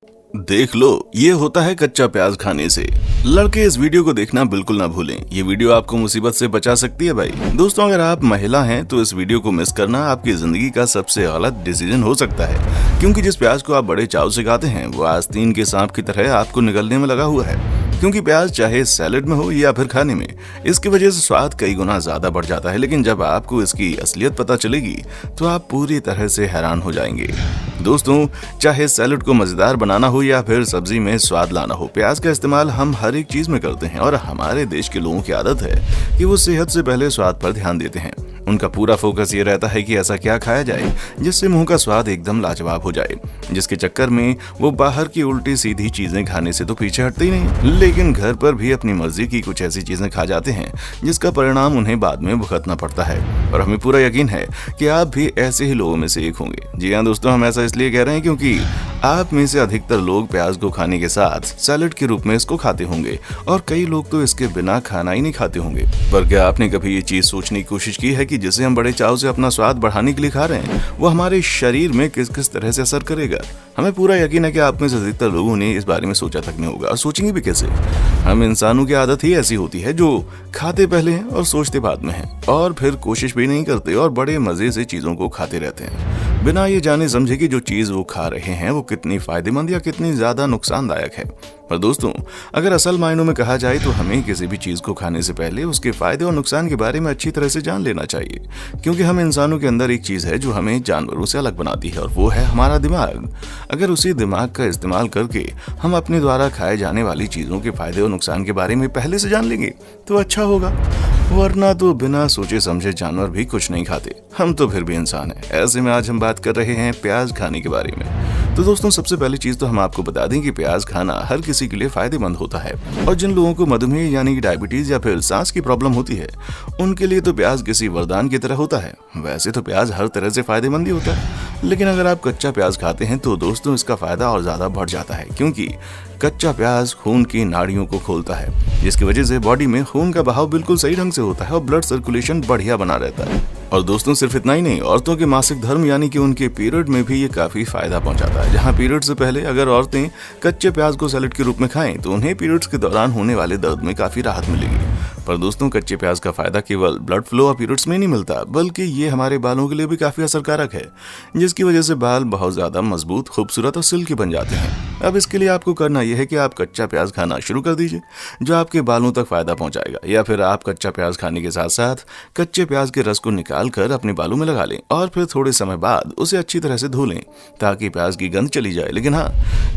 देख लो, ये होता है कच्चा प्याज खाने से। लड़के इस वीडियो को देखना बिल्कुल ना भूलें, ये वीडियो आपको मुसीबत से बचा सकती है भाई। दोस्तों, अगर आप महिला हैं तो इस वीडियो को मिस करना आपकी जिंदगी का सबसे गलत डिसीजन हो सकता है, क्योंकि जिस प्याज को आप बड़े चाव से खाते हैं वो आस्तीन के सांप की तरह आपको निगलने में लगा हुआ है। क्योंकि प्याज चाहे सैलेड में हो या फिर खाने में, इसकी वजह से स्वाद कई गुना ज्यादा बढ़ जाता है। लेकिन जब आपको इसकी असलियत पता चलेगी तो आप पूरी तरह से हैरान हो जाएंगे। दोस्तों, चाहे सैलेड को मजेदार बनाना हो या फिर सब्जी में स्वाद लाना हो, प्याज का इस्तेमाल हम हर एक चीज में करते हैं। और हमारे देश के लोगों की आदत है कि वो सेहत से पहले स्वाद पर ध्यान देते हैं। उनका पूरा फोकस ये रहता है कि ऐसा क्या खाया जाए जिससे मुंह का स्वाद एकदम लाजवाब हो जाए, जिसके चक्कर में वो बाहर की उल्टी सीधी चीजें खाने से तो पीछे हटते ही नहीं, लेकिन घर पर भी अपनी मर्जी की कुछ ऐसी चीजें खा जाते हैं जिसका परिणाम उन्हें बाद में भुगतना पड़ता है। और हमें पूरा यकीन है कि आप भी ऐसे ही लोगों में से एक होंगे। जी हाँ दोस्तों, हम ऐसा इसलिए कह रहे हैं क्योंकि आप में से अधिकतर लोग प्याज को खाने के साथ सैलेड के रूप में इसको खाते होंगे, और कई लोग तो इसके बिना खाना ही नहीं खाते होंगे। पर क्या आपने कभी ये चीज सोचने की कोशिश की है कि जिसे हम बड़े चाव से अपना स्वाद बढ़ाने के लिए खा रहे हैं वो हमारे शरीर में किस किस तरह से असर करेगा? हमें पूरा यकीन है कि आप में से अधिकतर लोगों ने इस बारे में सोचा तक नहीं होगा, और सोचेंगे भी कैसे। हम इंसानों की आदत ही ऐसी होती है जो खाते पहले हैं और सोचते बाद में हैं, और फिर कोशिश भी नहीं करते और बड़े मजे से चीजों को खाते रहते हैं, बिना ये जाने समझे कि जो चीज वो खा रहे हैं वो कितनी फायदेमंद या कितनी ज्यादा नुकसानदायक है। पर दोस्तों, अगर असल मायनों में कहा जाए तो हमें किसी भी चीज को खाने से पहले उसके फायदे और नुकसान के बारे में अच्छी तरह से जान लेना चाहिए, क्योंकि हम इंसानों के अंदर एक चीज है जो हमें जानवरों से अलग बनाती है, और वो है हमारा दिमाग। अगर उसी दिमाग का इस्तेमाल करके हम अपने द्वारा खाए जाने वाली चीजों के फायदे और नुकसान के बारे में पहले से जान लेंगे तो अच्छा होगा, वरना तो बिना सोचे समझे जानवर भी कुछ नहीं खाते। हम तो फिर भी इंसान हैं। ऐसे में आज हम बात कर रहे हैं प्याज खाने के बारे में। तो दोस्तों, सबसे पहली चीज तो हम आपको बता दें कि प्याज खाना हर किसी के लिए फायदेमंद होता है, और जिन लोगों को मधुमेह यानी कि डायबिटीज या फिर सांस की प्रॉब्लम होती है उनके लिए तो प्याज किसी वरदान की तरह होता है। वैसे तो प्याज हर तरह से फायदेमंद ही होता है, लेकिन अगर आप कच्चा प्याज खाते हैं तो दोस्तों इसका फायदा और ज्यादा बढ़ जाता है, क्योंकि कच्चा प्याज खून की नाड़ियों को खोलता है, जिसकी वजह से बॉडी में खून का बहाव बिल्कुल सही ढंग से होता है और ब्लड सर्कुलेशन बढ़िया बना रहता है। और दोस्तों, सिर्फ इतना ही नहीं, औरतों के मासिक धर्म यानी कि उनके पीरियड में भी ये काफी फायदा पहुंचाता है। जहां पीरियड से पहले अगर औरतें कच्चे प्याज को सैलेड के रूप में खाएं तो उन्हें पीरियड्स के दौरान होने वाले दर्द में काफी राहत मिलेगी। पर दोस्तों, कच्चे प्याज का फायदा केवल ब्लड फ्लो और पीरियड्स में नहीं मिलता, बल्कि ये हमारे बालों के लिए भी काफी असरकारक है, जिसकी वजह से बाल बहुत ज्यादा मजबूत, खूबसूरत और सिल्की बन जाते हैं। अब इसके लिए आपको करना यह है कि आप कच्चा प्याज खाना शुरू कर दीजिए, जो आपके बालों तक फायदा पहुंचाएगा। या फिर आप कच्चा प्याज खाने के साथ साथ कच्चे प्याज के रस को निकाल कर अपने बालों में लगा लें, और फिर थोड़े समय बाद उसे अच्छी तरह से धो लें ताकि प्याज की गंध चली जाए। लेकिन हाँ,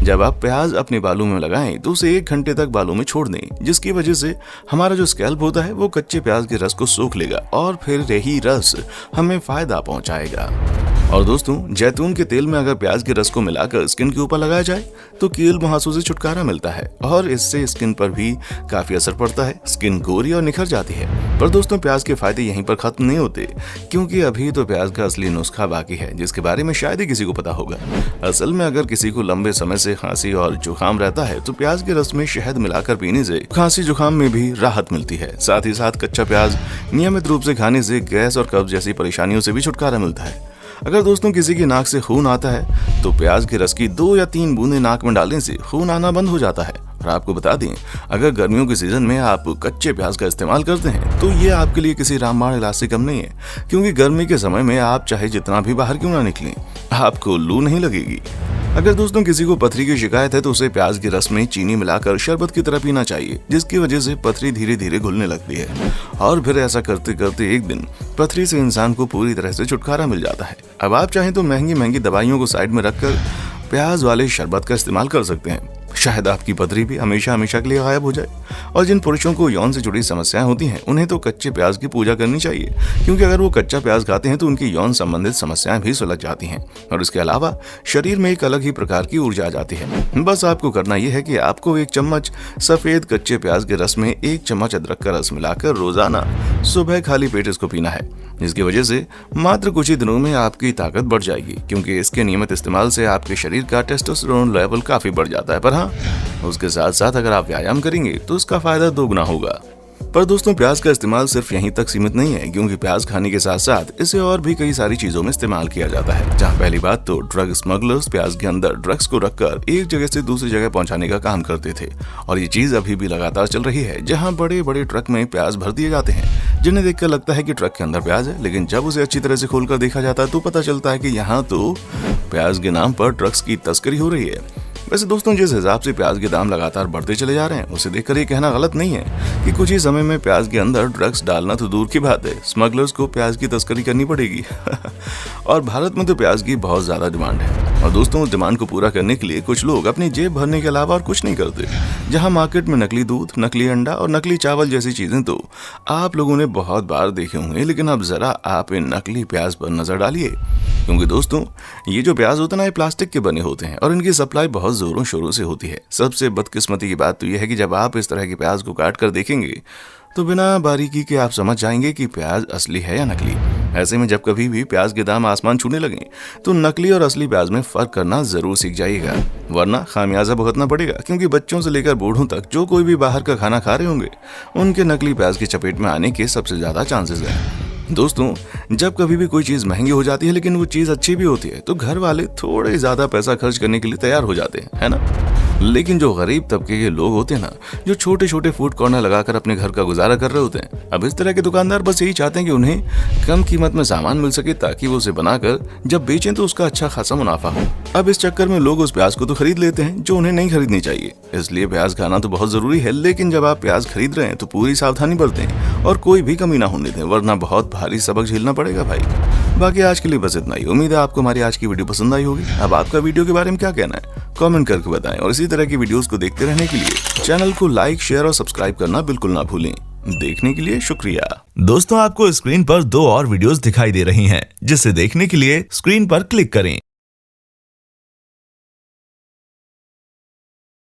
जब आप प्याज अपने बालों में लगाएं तो उसे 1 घंटे तक बालों में छोड़ दें, जिसकी वजह से हमारा जो स्कैल्प होता है वो कच्चे प्याज के रस को सोख लेगा, और फिर यही रस हमें फायदा पहुंचाएगा। और दोस्तों, जैतून के तेल में अगर प्याज के रस को मिलाकर स्किन के ऊपर लगाया जाए तो कील मुहासों से छुटकारा मिलता है, और इससे स्किन पर भी काफी असर पड़ता है। स्किन गोरी और निखर जाती है। पर दोस्तों, प्याज के फायदे यहीं पर खत्म नहीं होते, क्योंकि अभी तो प्याज का असली नुस्खा बाकी है, जिसके बारे में शायद ही किसी को पता होगा। असल में अगर किसी को लंबे समय से खांसी और जुकाम रहता है तो प्याज के रस में शहद मिलाकर पीने से खांसी जुकाम में भी राहत मिलती है। साथ ही साथ कच्चा प्याज नियमित रूप से खाने से गैस और कब्ज जैसी परेशानियों से भी छुटकारा मिलता है। अगर दोस्तों किसी की नाक से खून आता है तो प्याज के रस की 2 या 3 बूंदें नाक में डालने से खून आना बंद हो जाता है। और आपको बता दें, अगर गर्मियों के सीजन में आप कच्चे प्याज का इस्तेमाल करते हैं तो ये आपके लिए किसी रामबाण इलाज से कम नहीं है, क्योंकि गर्मी के समय में आप चाहे जितना भी बाहर क्यों ना निकलें, आपको लू नहीं लगेगी। अगर दोस्तों किसी को पथरी की शिकायत है तो उसे प्याज के रस में चीनी मिलाकर शरबत की तरह पीना चाहिए, जिसकी वजह से पथरी धीरे धीरे घुलने लगती है, और फिर ऐसा करते करते एक दिन पथरी से इंसान को पूरी तरह से छुटकारा मिल जाता है। अब आप चाहें तो महंगी महंगी दवाइयों को साइड में रखकर प्याज वाले शरबत का इस्तेमाल कर सकते हैं। शायद आपकी पथरी भी हमेशा हमेशा के लिए गायब हो जाए। और जिन पुरुषों को यौन से जुड़ी समस्याएं होती हैं उन्हें तो कच्चे प्याज की पूजा करनी चाहिए, क्योंकि अगर वो कच्चा प्याज खाते हैं तो उनकी यौन संबंधित समस्याएं भी सुलझ जाती हैं, और इसके अलावा शरीर में एक अलग ही प्रकार की ऊर्जा आ जाती है। बस आपको करना यह है कि आपको 1 चम्मच सफेद कच्चे प्याज के रस में 1 चम्मच अदरक का रस मिलाकर रोजाना सुबह खाली पेट इसको पीना है, जिसकी वजह से मात्र कुछ ही दिनों में आपकी ताकत बढ़ जाएगी, क्योंकि इसके नियमित इस्तेमाल से आपके शरीर का टेस्टोस्टेरोन लेवल काफी बढ़ जाता है। पर हाँ, उसके साथ साथ अगर आप व्यायाम करेंगे तो उसका फायदा 2 गुना होगा। पर दोस्तों प्याज का इस्तेमाल सिर्फ यहीं तक सीमित नहीं है, क्योंकि प्याज खाने के साथ साथ इसे और भी कई सारी चीजों में इस्तेमाल किया जाता है। जहाँ पहली बात तो ड्रग स्मगलर्स प्याज के अंदर ड्रग्स को रखकर एक जगह से दूसरी जगह पहुंचाने का काम करते थे, और ये चीज अभी भी लगातार चल रही है, जहाँ बड़े बड़े ट्रक में प्याज भर दिए जाते हैं, जिन्हें देखकर लगता है कि ट्रक के अंदर प्याज है, लेकिन जब उसे अच्छी तरह से खोलकर देखा जाता है तो पता चलता है कि यहाँ तो प्याज के नाम पर ड्रग्स की तस्करी हो रही है। वैसे दोस्तों जिस हिसाब से प्याज के दाम लगातार बढ़ते चले जा रहे हैं, उसे देखकर ये कहना गलत नहीं है कि कुछ ही समय में प्याज के अंदर ड्रग्स डालना तो दूर की बात है, स्मगलर्स को प्याज की तस्करी करनी पड़ेगी। और भारत में तो प्याज की बहुत ज्यादा डिमांड है, और दोस्तों उस डिमांड को पूरा करने के लिए कुछ लोग अपनी जेब भरने के अलावा और कुछ नहीं करते। जहां मार्केट में नकली दूध, नकली अंडा और नकली चावल जैसी चीजें तो आप लोगों ने बहुत बार देखे होंगे, लेकिन अब जरा आप इन नकली प्याज पर नजर डालिए, क्योंकि दोस्तों ये जो प्याज होते हैं ना, ये प्लास्टिक के बने होते हैं और इनकी सप्लाई बहुत जोरों शोरों से होती है। सबसे बदकिस्मती की बात तो यह है कि जब आप इस तरह के प्याज को काट कर देखेंगे तो बिना बारीकी के आप समझ जाएंगे कि प्याज असली है या नकली। ऐसे में जब कभी भी प्याज के दाम आसमान छूने लगे तो नकली और असली प्याज में फर्क करना जरूर सीख जाइएगा, वरना खामियाजा भुगतना पड़ेगा। क्योंकि बच्चों से लेकर बूढ़ों तक जो कोई भी बाहर का खाना खा रहे होंगे, उनके नकली प्याज की चपेट में आने के सबसे ज्यादा चांसेस हैं। दोस्तों जब कभी भी कोई चीज महंगी हो जाती है लेकिन वो चीज अच्छी भी होती है, तो घर वाले थोड़े ज्यादा पैसा खर्च करने के लिए तैयार हो जाते हैं, है ना। लेकिन जो गरीब तबके के लोग होते हैं ना, जो छोटे छोटे फूड कॉर्नर लगाकर अपने घर का गुजारा कर रहे होते हैं, अब इस तरह के दुकानदार बस यही चाहते हैं कि उन्हें कम कीमत में सामान मिल सके, ताकि वो उसे बनाकर जब बेचें तो उसका अच्छा खासा मुनाफा हो। अब इस चक्कर में लोग उस प्याज को तो खरीद लेते हैं जो उन्हें नहीं खरीदनी चाहिए। इसलिए प्याज खाना तो बहुत जरूरी है, लेकिन जब आप प्याज खरीद रहे हैं तो पूरी सावधानी बरतें और कोई भी कमी ना होने दें, वरना बहुत भारी सबक झेलना पड़ेगा भाई। बाकी आज के लिए बस इतना ही। उम्मीद है आपको हमारी आज की वीडियो पसंद आई होगी। अब आपका वीडियो के बारे में क्या कहना है कमेंट करके बताएं, और इसी तरह की वीडियोस को देखते रहने के लिए चैनल को लाइक, शेयर और सब्सक्राइब करना बिल्कुल ना भूलें। देखने के लिए शुक्रिया। दोस्तों आपको स्क्रीन पर 2 और वीडियोस दिखाई दे रही हैं, जिसे देखने के लिए स्क्रीन पर क्लिक करें।